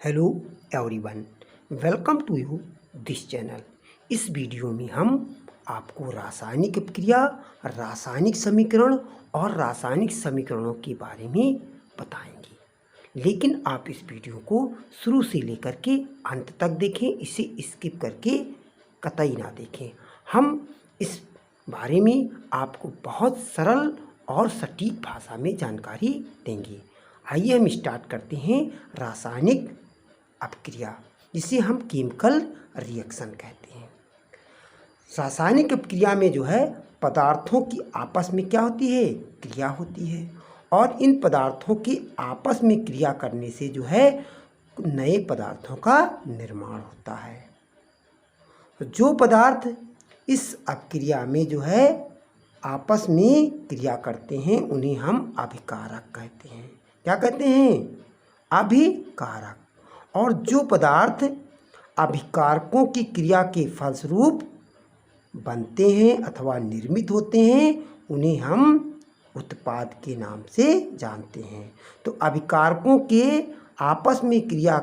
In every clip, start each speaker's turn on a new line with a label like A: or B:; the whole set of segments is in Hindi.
A: Hello everyone, welcome to you this channel. इस वीडियो में हम आपको रासायनिक अपक्रिया, रासायनिक समीकरण और रासायनिक समीकरणों के बारे में बताएंगे। लेकिन आप इस वीडियो को शुरू से लेकर के अंत तक देखें, इसे स्किप करके कतई ना देखें। हम इस बारे में आपको बहुत सरल और सटीक भाषा में जानकारी देंगे। आइए हम स्टार्ट करते हैं रासायनिक अपक्रिया, जिसे हम केमिकल रिएक्शन कहते हैं। रासायनिक अपक्रिया में जो है पदार्थों की आपस में क्या होती है, क्रिया होती है। और इन पदार्थों की आपस में क्रिया करने से जो है नए पदार्थों का निर्माण होता है। जो पदार्थ इस अपक्रिया में जो है आपस में क्रिया करते हैं उन्हें हम अभिकारक कहते हैं। क्या कहते हैं? अभिकारक। और जो पदार्थ अभिकारकों की क्रिया के फलस्वरूप बनते हैं अथवा निर्मित होते हैं उन्हें हम उत्पाद के नाम से जानते हैं। तो अभिकारकों के आपस में क्रिया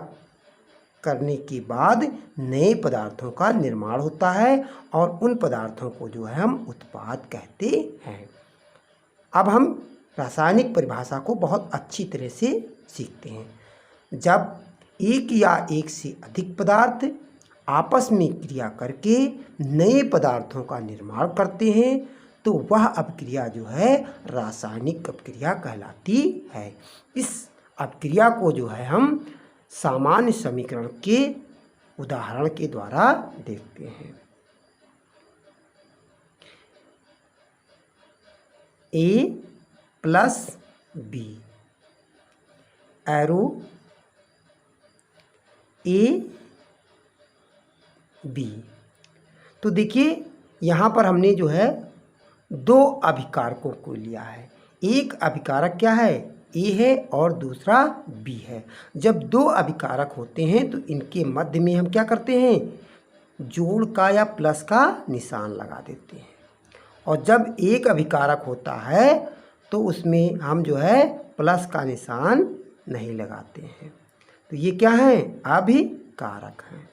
A: करने के बाद नए पदार्थों का निर्माण होता है और उन पदार्थों को जो है हम उत्पाद कहते हैं। अब हम रासायनिक परिभाषा को बहुत अच्छी तरह से सीखते हैं। जब एक या एक से अधिक पदार्थ आपस में क्रिया करके नए पदार्थों का निर्माण करते हैं तो वह अपक्रिया जो है रासायनिक अपक्रिया कहलाती है। इस अपक्रिया को जो है हम सामान्य समीकरण के उदाहरण के द्वारा देखते हैं। A plus B, arrow A B. तो देखिए यहाँ पर हमने जो है दो अभिकारकों को लिया है। एक अभिकारक क्या है, ए है और दूसरा बी है। जब दो अभिकारक होते हैं तो इनके मध्य में हम क्या करते हैं, जोड़ का या प्लस का निशान लगा देते हैं। और जब एक अभिकारक होता है तो उसमें हम जो है प्लस का निशान नहीं लगाते हैं। तो ये क्या है, अभिकारक हैं।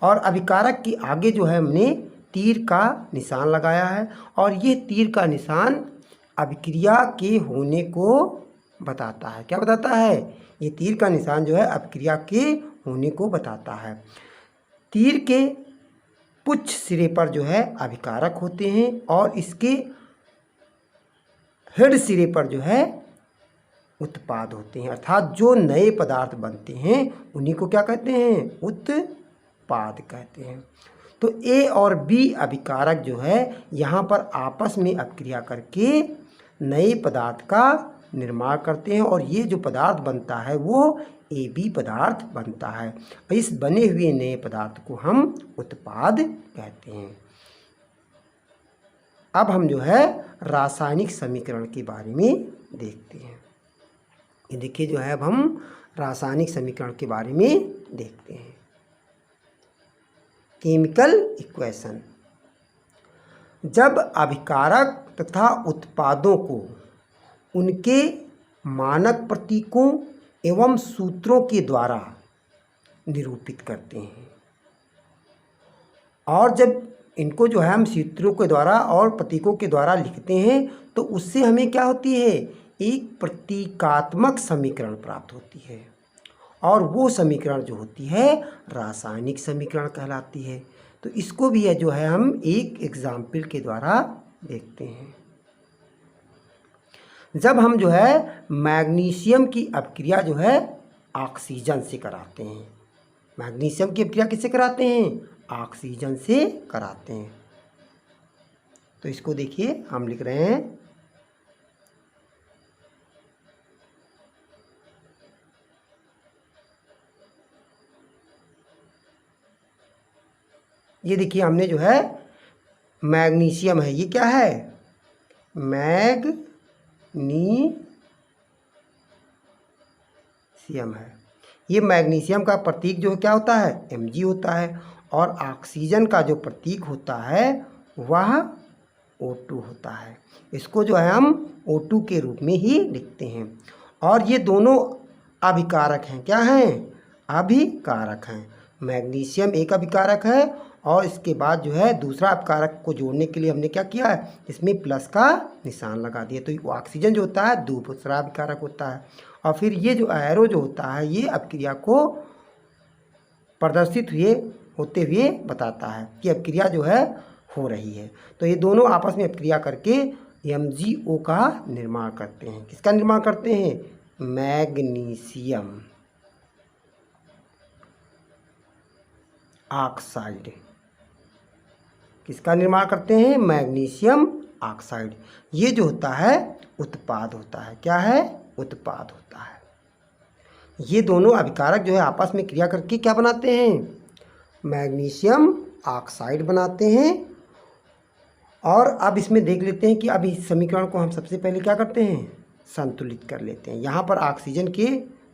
A: और अभिकारक के आगे जो है हमने तीर का निशान लगाया है और ये तीर का निशान अभिक्रिया के होने को बताता है। क्या बताता है? ये तीर का निशान जो है अभिक्रिया के होने को बताता है। तीर के पुच्छ सिरे पर जो है अभिकारक होते हैं और इसके हेड सिरे पर जो है उत्पाद होते हैं, अर्थात जो नए पदार्थ बनते हैं उन्हीं को क्या कहते हैं, उत्पाद कहते हैं। तो ए और बी अभिकारक जो है यहाँ पर आपस में अपक्रिया करके नए पदार्थ का निर्माण करते हैं और ये जो पदार्थ बनता है वो ए बी पदार्थ बनता है। इस बने हुए नए पदार्थ को हम उत्पाद कहते हैं। अब हम जो है रासायनिक समीकरण के बारे में देखते हैं। ये देखिए जो है अब हम रासायनिक समीकरण के बारे में देखते हैं। Chemical equation. जब अभिकारक तथा उत्पादों को उनके मानक प्रतीकों एवं सूत्रों के द्वारा निरूपित करते हैं और जब इनको जो है हम सूत्रों के द्वारा और प्रतीकों के द्वारा लिखते हैं तो उससे हमें क्या होती है, एक प्रतीकात्मक समीकरण प्राप्त होती है और वो समीकरण जो होती है रासायनिक समीकरण कहलाती है। तो इसको भी है जो है हम एक एग्जाम्पल के द्वारा देखते हैं। जब हम जो है मैग्नीशियम की अपक्रिया जो है ऑक्सीजन से कराते हैं, मैग्नीशियम की अपक्रिया किससे कराते हैं, ऑक्सीजन से कराते हैं। तो इसको देखिए हम लिख रहे हैं ये देखिए हमने जो है मैग्नीशियम है, ये क्या है, मैग्नीशियम है। ये मैग्नीशियम का प्रतीक जो क्या होता है, Mg होता है और ऑक्सीजन का जो प्रतीक होता है वह O2 होता है। इसको जो है हम O2 के रूप में ही लिखते हैं। और ये दोनों अभिकारक हैं, क्या हैं, अभिकारक हैं। मैग्नीशियम एक अभिकारक है और इसके बाद जो है दूसरा अभिकारक को जोड़ने के लिए हमने क्या किया है, इसमें प्लस का निशान लगा दिया। तो ऑक्सीजन जो होता है दूसरा अभिकारक होता है और फिर ये जो एरो जो होता है ये अपक्रिया को प्रदर्शित होते हुए बताता है कि अपक्रिया जो है हो रही है। तो ये दोनों आपस में अपक्रिया करके MgO का निर्माण करते हैं। किसका निर्माण करते हैं? Magnesium oxide. किसका निर्माण करते हैं? Magnesium oxide. ये जो होता है उत्पाद होता है। क्या है? उत्पाद होता है। ये दोनों अभिकारक जो है आपस में क्रिया करके क्या बनाते हैं? मैग्नीशियम ऑक्साइड बनाते हैं। और अब इसमें देख लेते हैं कि अब इस समीकरण को हम सबसे पहले क्या करते हैं? संतुलित कर लेते हैं। यहाँ पर ऑक्सीजन के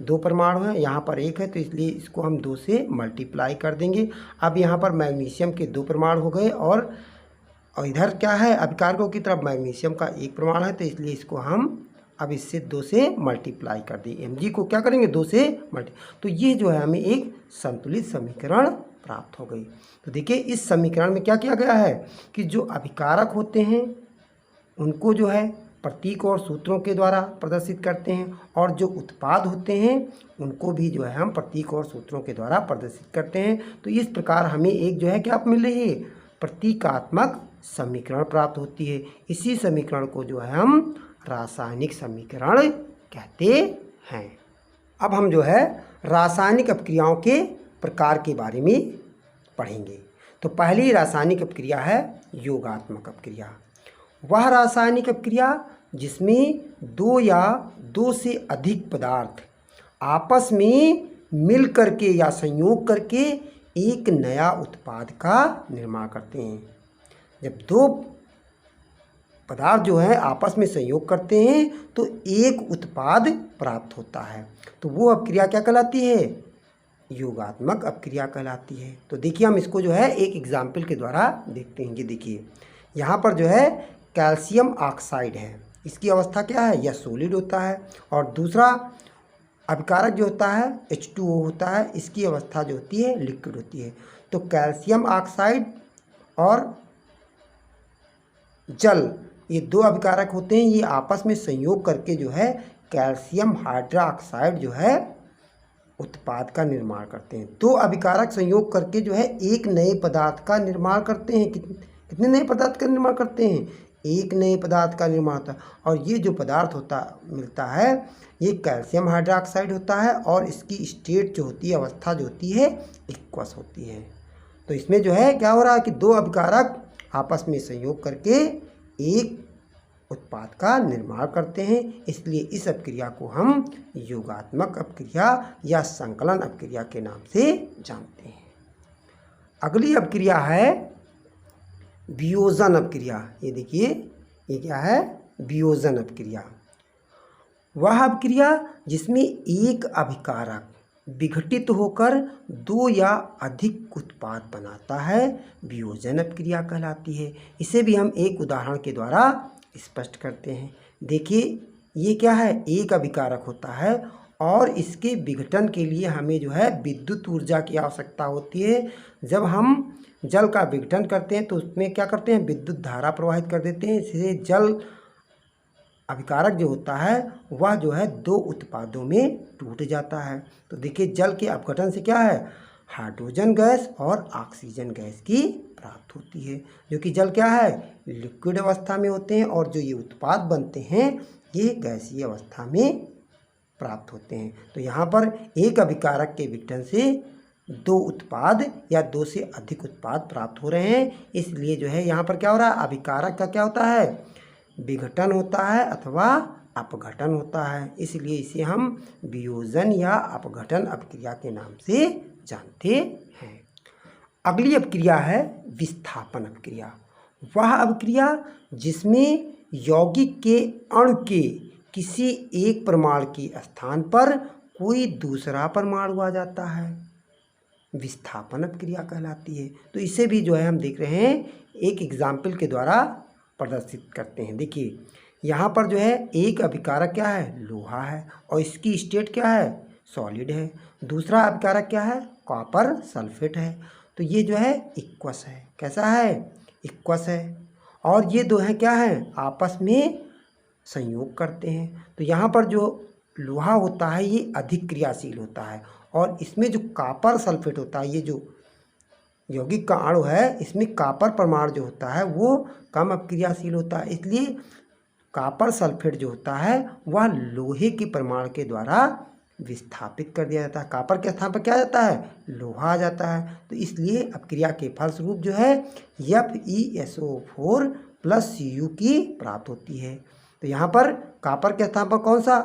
A: 2 परमाणु हैं, यहाँ पर 1 है, तो इसलिए इसको हम 2 से मल्टीप्लाई कर देंगे। अब यहाँ पर मैग्नीशियम के 2 परमाणु हो गए और इधर क्या है? अभिकारकों की तरफ मैग्नीशियम का 1 परमाणु है, तो इसलिए इसको हम अब इससे 2 से मल्टीप्लाई कर दें। Mg को क्या करेंगे? 2 से तो ये जो है हमें एक संतुलित समीकरण प्राप्त हो गई। तो देखिए इस समीकरण में क्या किया गया है कि जो अभिकारक होते हैं उनको जो है प्रतीक और सूत्रों के द्वारा प्रदर्शित करते हैं और जो उत्पाद होते हैं उनको भी जो है हम प्रतीक और सूत्रों के द्वारा प्रदर्शित करते हैं। तो इस प्रकार हमें एक जो है क्या मिल रही है? प्रतीकात्मक समीकरण प्राप्त होती है। इसी समीकरण को जो है हम रासायनिक समीकरण कहते हैं। अब हम जो है रासायनिक अपक्रियाओं के प्रकार के बारे में पढ़ेंगे। तो पहली रासायनिक अपक्रिया है योगात्मक अपक्रिया। वह रासायनिक अपक्रिया जिसमें 2 या 2 से अधिक पदार्थ आपस में मिल करके या संयोग करके एक नया उत्पाद का निर्माण करते हैं। जब 2 पदार्थ जो है आपस में संयोग करते हैं तो एक उत्पाद प्राप्त होता है। तो वो अपक्रिया क्या कहलाती है? योगात्मक अपक्रिया कहलाती है। तो देखिए हम इसको जो है एक एग्जाम्पल के द्वारा देखते हैं। ये देखिए यहाँ पर जो है कैल्शियम ऑक्साइड है, इसकी अवस्था क्या है? यह सॉलिड होता है। और दूसरा अभिकारक जो होता है H2O होता है, इसकी अवस्था जो होती है लिक्विड होती है। तो कैल्शियम ऑक्साइड और जल ये 2 अभिकारक होते हैं, ये आपस में संयोग करके जो है कैल्शियम हाइड्रोक्साइड जो है उत्पाद का निर्माण करते हैं। 2 अभिकारक संयोग करके जो है एक नए पदार्थ का निर्माण करते हैं। कितने नए पदार्थ का निर्माण करते हैं? एक नए पदार्थ का निर्माण होता है। और ये जो पदार्थ मिलता है ये कैल्शियम हाइड्रोक्साइड होता है और इसकी स्टेट जो होती है, अवस्था जो होती है एक्वस होती है। तो इसमें जो है क्या हो रहा है कि 2 अभिकारक आपस में संयोग करके एक उत्पाद का निर्माण करते हैं। इसलिए इस अपक्रिया को हम योगात्मक अपक्रिया या संकलन अपक्रिया के नाम से जानते हैं। अगली अपक्रिया है वियोजन अपक्रिया। ये देखिए ये क्या है? वियोजन अपक्रिया। वह अपक्रिया जिसमें एक अभिकारक विघटित होकर 2 या अधिक उत्पाद बनाता है वियोजन अपक्रिया कहलाती है। इसे भी हम एक उदाहरण के द्वारा स्पष्ट करते हैं। देखिए ये क्या है? एक अभिकारक होता है और इसके विघटन के लिए हमें जो है विद्युत ऊर्जा की आवश्यकता होती है। जब हम जल का विघटन करते हैं तो उसमें क्या करते हैं? विद्युत धारा प्रवाहित कर देते हैं। इससे जल अभिकारक जो होता है वह जो है 2 उत्पादों में टूट जाता है। तो देखिए जल के अपघटन से क्या है? हाइड्रोजन गैस और ऑक्सीजन गैस की प्राप्त होती है, जो कि जल क्या है? लिक्विड अवस्था में होते हैं और जो ये उत्पाद बनते हैं ये गैसीय अवस्था में प्राप्त होते हैं। तो यहाँ पर एक अभिकारक के विघटन से 2 उत्पाद या 2 से अधिक उत्पाद प्राप्त हो रहे हैं। इसलिए जो है यहाँ पर क्या हो रहा है? अभिकारक का क्या होता है? विघटन होता है अथवा अपघटन होता है। इसलिए इसे हम वियोजन या अपघटन अपक्रिया के नाम से जानते हैं। अगली अपक्रिया है विस्थापन अपक्रिया। वह अपक्रिया जिसमें यौगिक के अणु के किसी एक परमाणु के स्थान पर कोई दूसरा परमाणु आ जाता है, विस्थापन अपक्रिया कहलाती है। तो इसे भी जो है हम देख रहे हैं एक एग्जाम्पल के द्वारा प्रदर्शित करते हैं। देखिए यहाँ पर जो है एक अभिकारक क्या है? लोहा है और इसकी स्टेट क्या है? सॉलिड है। दूसरा अभिकारक क्या है? कॉपर सल्फेट है। तो ये जो है इक्वस है। कैसा है? इक्वस है। और ये दो हैं क्या है? आपस में संयोग करते हैं। तो यहाँ पर जो लोहा होता है ये अधिक क्रियाशील होता है, और इसमें जो कॉपर सल्फेट होता है, ये जो यौगिक का अणु है, इसमें कॉपर परमाणु जो होता है वो कम अपक्रियाशील होता है। इसलिए कॉपर सल्फेट जो होता है वह लोहे के परमाणु के द्वारा विस्थापित कर दिया जाता है। कॉपर के स्थान पर क्या आ जाता है? लोहा आ जाता है। तो इसलिए अपक्रिया के फलस्वरूप जो है FeSO4 प्लस Cu की प्राप्त होती है। तो यहाँ पर कॉपर के स्थान पर कौन सा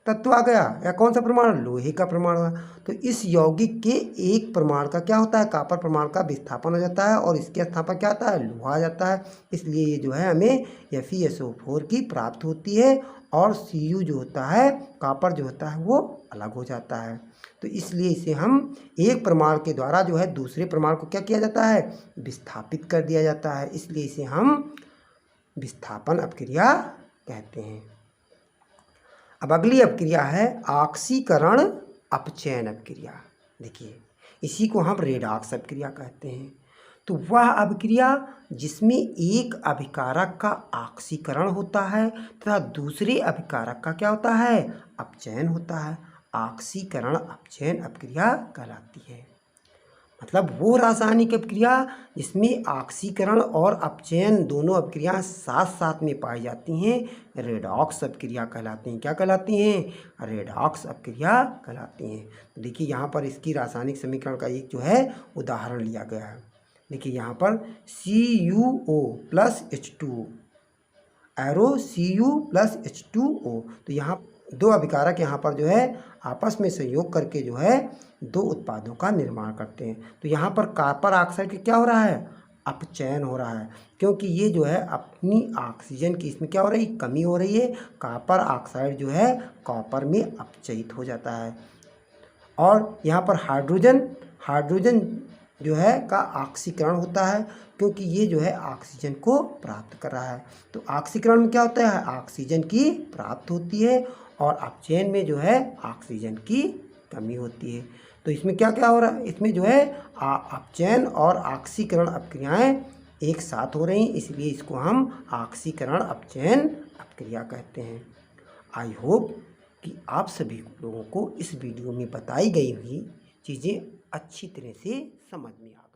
A: तत्व आ गया, या कौन सा परमाणु? लोहे का परमाणु है। तो इस यौगिक के एक परमाणु का क्या होता है? कॉपर परमाणु का विस्थापन हो जाता है, और इसके स्थान पर क्या आता है? लोहा आ जाता है। इसलिए ये जो है हमें FeSO4 की प्राप्त होती है, और Cu जो होता है, कॉपर जो होता है, वो अलग हो जाता है। तो इसलिए इसे हम एक परमाणु के द्वारा जो है दूसरे परमाणु को क्या किया जाता है? विस्थापित कर दिया जाता है। इसलिए इसे हम विस्थापन अपक्रिया कहते हैं। अब अगली अपक्रिया है ऑक्सीकरण अपचयन अपक्रिया। देखिए, इसी को हम रेडॉक्स अपक्रिया कहते हैं। तो वह अपक्रिया जिसमें एक अभिकारक का ऑक्सीकरण होता है तथा दूसरे अभिकारक का क्या होता है? अपचयन होता है, ऑक्सीकरण अपचयन अपक्रिया कहलाती है। मतलब वो रासायनिक अपक्रिया जिसमें ऑक्सीकरण और अपचयन दोनों अपक्रियाएं साथ साथ में पाई जाती हैं रेडॉक्स अपक्रिया कहलाती हैं। क्या कहलाती हैं? रेडॉक्स अपक्रिया कहलाती हैं। तो देखिए यहाँ पर इसकी रासायनिक समीकरण का एक जो है उदाहरण लिया गया है। देखिए यहाँ पर CuO plus H2O, arrow Cu plus H2O। तो यहाँ दो अभिकारक यहाँ पर जो है आपस में संयोग करके जो है दो उत्पादों का निर्माण करते हैं। तो यहाँ पर कॉपर ऑक्साइड का क्या हो रहा है? अपचयन हो रहा है, क्योंकि ये जो है अपनी ऑक्सीजन की इसमें क्या हो रही है? कमी हो रही है। कॉपर ऑक्साइड जो है कॉपर में अपचयित हो जाता है, और यहाँ पर हाइड्रोजन जो है का ऑक्सीकरण होता है, क्योंकि ये जो है ऑक्सीजन को प्राप्त कर रहा है। तो ऑक्सीकरण में क्या होता है? ऑक्सीजन की प्राप्त होती है, और अपचयन में जो है ऑक्सीजन की कमी होती है। तो इसमें क्या क्या हो रहा है? इसमें जो है अपचयन और ऑक्सीकरण अपक्रियाएं एक साथ हो रही हैं, इसलिए इसको हम ऑक्सीकरण अपचयन अपक्रिया कहते हैं। आई होप कि आप सभी लोगों को इस वीडियो में बताई गई हुई चीज़ें अच्छी तरह से समझ में आ